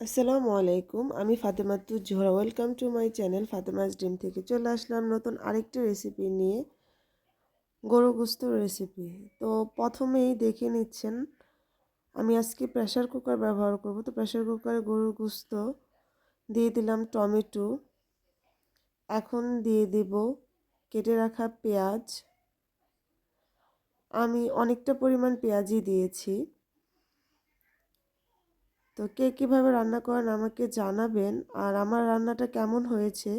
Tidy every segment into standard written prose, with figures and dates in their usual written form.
আসসালামু আলাইকুম। আমি Fatematuz Zohra. Welcome to my channel Fatema's dream থেকে চলে আসলাম নতুন আরেকটি রেসিপি নিয়ে, গরু গোস্ত রেসিপি। তো প্রথমেই দেখে নিচ্ছেন আমি আজকে প্রেসার কুকার ব্যবহার করব। তো প্রেসার কুকারে গরুর গোস্ত দিয়ে দিলাম, টমেটো, এখন দিয়ে দিব কেটে রাখা পেঁয়াজ। আমি অনেকটা পরিমাণ পেঁয়াজই দিয়েছি। তো কে কীভাবে রান্না করেন আমাকে জানাবেন, আর আমার রান্নাটা কেমন হয়েছে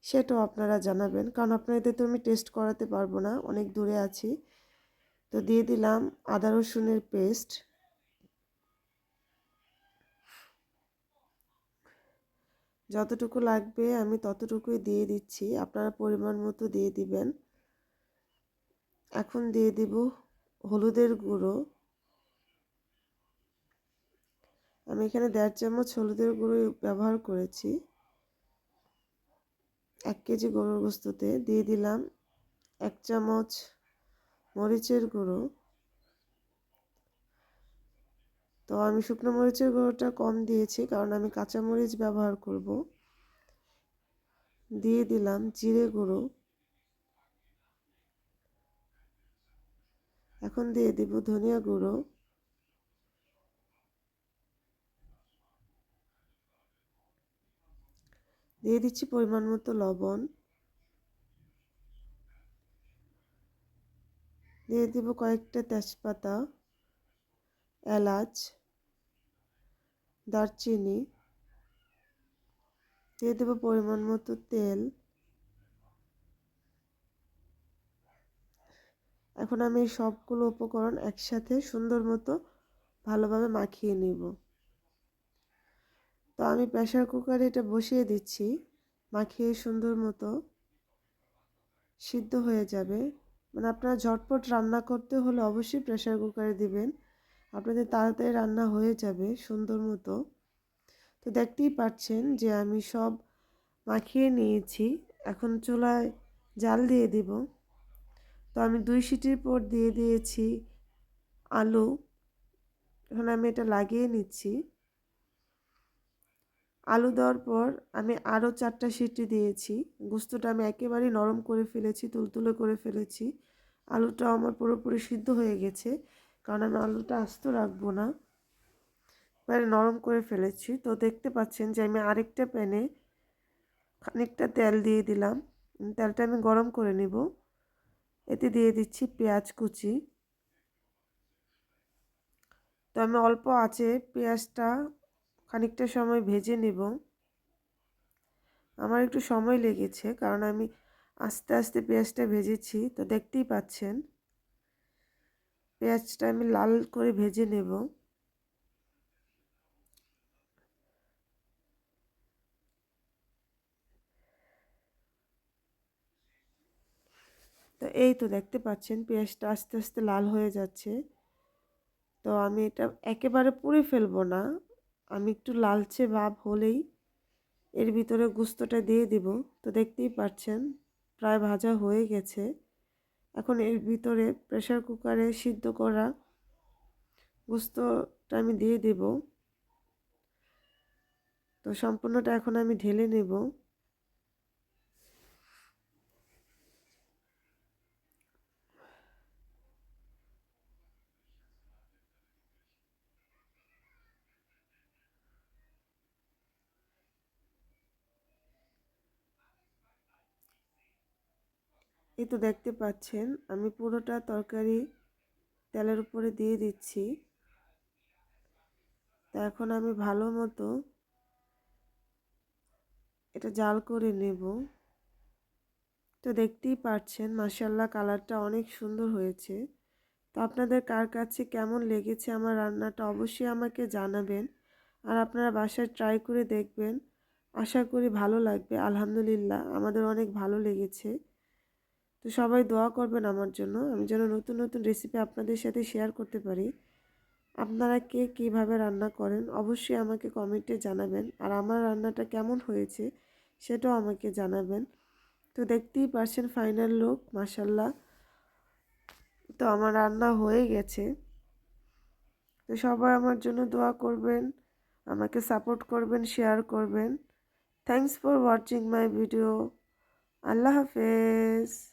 সেটাও আপনারা জানাবেন, কারণ আপনাদের তো আমি টেস্ট করাতে পারবো না, অনেক দূরে আছি। তো দিয়ে দিলাম আদা রসুনের পেস্ট, যতটুকু লাগবে আমি ততটুকুই দিয়ে দিচ্ছি, আপনারা পরিমাণ মতো দিয়ে দিবেন। এখন দিয়ে দিব হলুদের গুঁড়ো। আমি এখানে 1.5 চামচ হলুদের গুঁড়ো ব্যবহার করেছি 1 কেজি গরুর গোস্ততে। দিয়ে দিলাম 1 চামচ মরিচের গুঁড়ো। তো আমি শুকনো মরিচের গুঁড়োটা কম দিয়েছি, কারণ আমি কাঁচা মরিচ ব্যবহার করব। দিয়ে দিলাম জিরে গুঁড়ো। এখন দিয়ে দিব ধনিয়া গুঁড়ো। দিয়ে দিচ্ছি পরিমাণ মতো লবণ। দিয়ে দিব কয়েকটা তেজপাতা, এলাচ, দারচিনি। দিয়ে দেব পরিমাণ মতো তেল। এখন আমি এই সবগুলো উপকরণ একসাথে সুন্দর মতো ভালোভাবে মাখিয়ে নিব। তো আমি প্রেসার কুকারে এটা বসিয়ে দিচ্ছি, মাখিয়ে সুন্দর মতো সিদ্ধ হয়ে যাবে। মানে আপনারা ঝটপট রান্না করতে হলে অবশ্যই প্রেসার কুকারে দিবেন, আপনাদের তাড়াতাড়ি রান্না হয়ে যাবে সুন্দর মতো। তো দেখতেই পাচ্ছেন যে আমি সব মাখিয়ে নিয়েছি। এখন চুলায় জাল দিয়ে দিব। তো আমি 2 সিটির পর দিয়ে দিয়েছি আলু। এখন আমি এটা লাগিয়ে নিচ্ছি। আলু দেওয়ার পর আমি আরও 4টা সিটি দিয়েছি। গোস্তটা আমি একেবারেই নরম করে ফেলেছি, তুলতুলে করে ফেলেছি। আলুটাও আমার পুরোপুরি সিদ্ধ হয়ে গেছে, কারণ আমি আলুটা আস্ত রাখবো না, এবারে নরম করে ফেলেছি। তো দেখতে পাচ্ছেন যে আমি আরেকটা প্যানে খানিকটা তেল দিয়ে দিলাম। তেলটা আমি গরম করে নিব। এতে দিয়ে দিচ্ছি পেঁয়াজ কুচি। তো আমি অল্প আঁচে পেঁয়াজটা খানিকটা সময় ভেজে নেব। আমার একটু সময় লেগেছে, কারণ আমি আস্তে আস্তে পেঁয়াজটা ভেজেছি। তো দেখতেই পাচ্ছেন পেঁয়াজটা আমি লাল করে ভেজে নেব। তো এই তো দেখতে পাচ্ছেন পেঁয়াজটা আস্তে আস্তে লাল হয়ে যাচ্ছে। তো আমি এটা একেবারে পুড়ে ফেলবো না, আমি একটু লালচে ভাব হলেই এর ভিতরে গোস্তটা দিয়ে দিব। তো দেখতেই পাচ্ছেন প্রায় ভাজা হয়ে গেছে। এখন এর ভিতরে প্রেসার কুকারে সিদ্ধ করা গোস্তটা আমি দিয়ে দেব। তো সম্পূর্ণটা এখন আমি ঢেলে নেব। এই তো দেখতে পাচ্ছেন আমি পুরোটা তরকারি তেলের উপরে দিয়ে দিচ্ছি। তা এখন আমি ভালো মতো এটা জাল করে নেব। তো দেখতেই পাচ্ছেন মাশাআল্লাহ কালারটা অনেক সুন্দর হয়েছে। তো আপনাদের কার কাছে কেমন লেগেছে আমার রান্নাটা অবশ্যই আমাকে জানাবেন, আর আপনারা বাসায় ট্রাই করে দেখবেন। আশা করি ভালো লাগবে। আলহামদুলিল্লাহ আমাদের অনেক ভালো লেগেছে। তো সবাই দোয়া করবেন আমার জন্য, আমি যেন নতুন নতুন রেসিপি আপনাদের সাথে শেয়ার করতে পারি। আপনারা কে কীভাবে রান্না করেন অবশ্যই আমাকে কমেন্টে জানাবেন, আর আমার রান্নাটা কেমন হয়েছে সেটাও আমাকে জানাবেন। তো দেখতেই পারছেন ফাইনাল লুক মাশাআল্লাহ। তো আমার রান্না হয়ে গেছে। তো সবাই আমার জন্য দোয়া করবেন। আমাকে সাপোর্ট করবেন, শেয়ার করবেন। Thanks for watching my video. আল্লাহ হাফেজ।